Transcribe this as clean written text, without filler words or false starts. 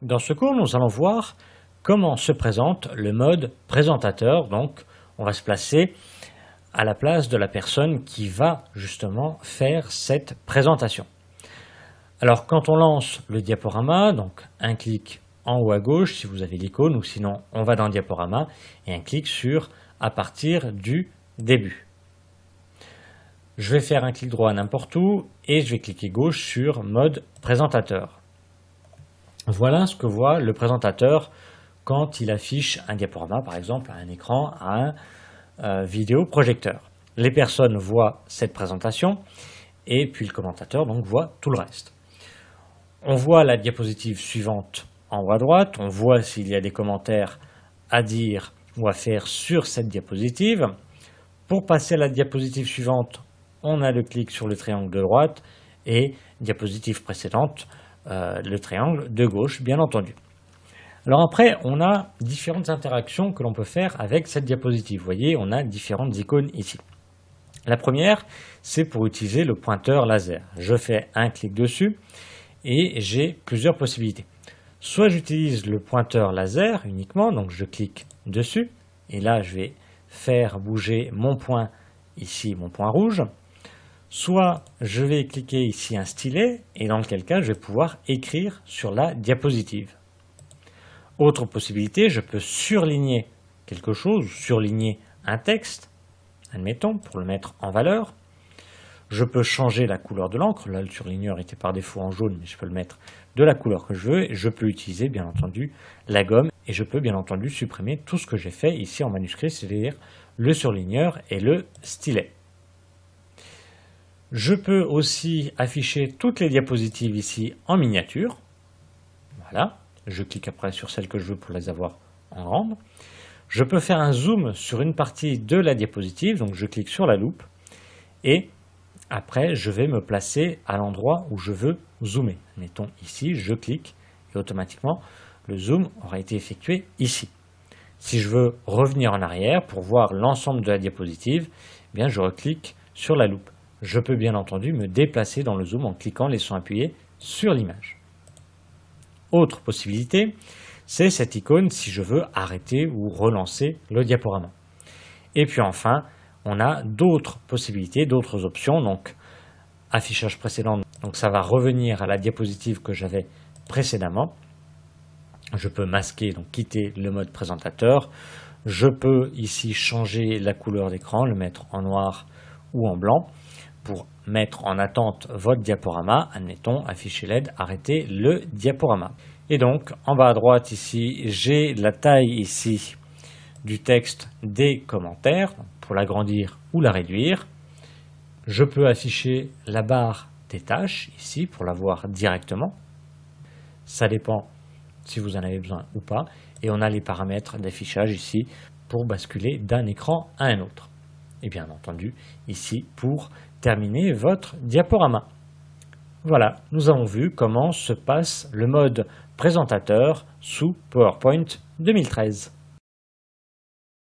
Dans ce cours, nous allons voir comment se présente le mode présentateur. Donc, on va se placer à la place de la personne qui va justement faire cette présentation. Alors, quand on lance le diaporama, donc un clic en haut à gauche si vous avez l'icône, ou sinon on va dans diaporama et un clic sur à partir du début. Je vais faire un clic droit n'importe où et je vais cliquer gauche sur mode présentateur. Voilà ce que voit le présentateur quand il affiche un diaporama, par exemple, à un écran, à un vidéoprojecteur. Les personnes voient cette présentation et puis le commentateur donc voit tout le reste. On voit la diapositive suivante en haut à droite, on voit s'il y a des commentaires à dire ou à faire sur cette diapositive. Pour passer à la diapositive suivante, on a le clic sur le triangle de droite et diapositive précédente, le triangle de gauche, bien entendu. Alors après, on a différentes interactions que l'on peut faire avec cette diapositive. Vous voyez, on a différentes icônes ici. La première, c'est pour utiliser le pointeur laser. Je fais un clic dessus et j'ai plusieurs possibilités. Soit j'utilise le pointeur laser uniquement, donc je clique dessus et là je vais faire bouger mon point ici, mon point rouge. Soit je vais cliquer ici un stylet et dans lequel cas je vais pouvoir écrire sur la diapositive. Autre possibilité, je peux surligner quelque chose, surligner un texte, admettons, pour le mettre en valeur. Je peux changer la couleur de l'encre, là le surligneur était par défaut en jaune, mais je peux le mettre de la couleur que je veux. Et je peux utiliser bien entendu la gomme et je peux bien entendu supprimer tout ce que j'ai fait ici en manuscrit, c'est-à-dire le surligneur et le stylet. Je peux aussi afficher toutes les diapositives ici en miniature. Voilà, je clique après sur celle que je veux pour les avoir en grande. Je peux faire un zoom sur une partie de la diapositive, donc je clique sur la loupe et après je vais me placer à l'endroit où je veux zoomer. Mettons ici, je clique et automatiquement le zoom aura été effectué ici. Si je veux revenir en arrière pour voir l'ensemble de la diapositive, eh bien je reclique sur la loupe. Je peux bien entendu me déplacer dans le zoom en cliquant, laissant appuyer sur l'image. Autre possibilité, c'est cette icône si je veux arrêter ou relancer le diaporama. Et puis enfin, on a d'autres possibilités, d'autres options. Donc, affichage précédent, donc ça va revenir à la diapositive que j'avais précédemment. Je peux masquer, donc quitter le mode présentateur. Je peux ici changer la couleur d'écran, le mettre en noir ou en blanc. Pour mettre en attente votre diaporama, admettons, afficher LED, arrêter le diaporama. Et donc, en bas à droite ici, j'ai la taille ici du texte des commentaires, pour l'agrandir ou la réduire. Je peux afficher la barre des tâches ici, pour la voir directement. Ça dépend si vous en avez besoin ou pas. Et on a les paramètres d'affichage ici, pour basculer d'un écran à un autre. Et bien entendu, ici, pour terminer votre diaporama. Voilà, nous avons vu comment se passe le mode présentateur sous PowerPoint 2013.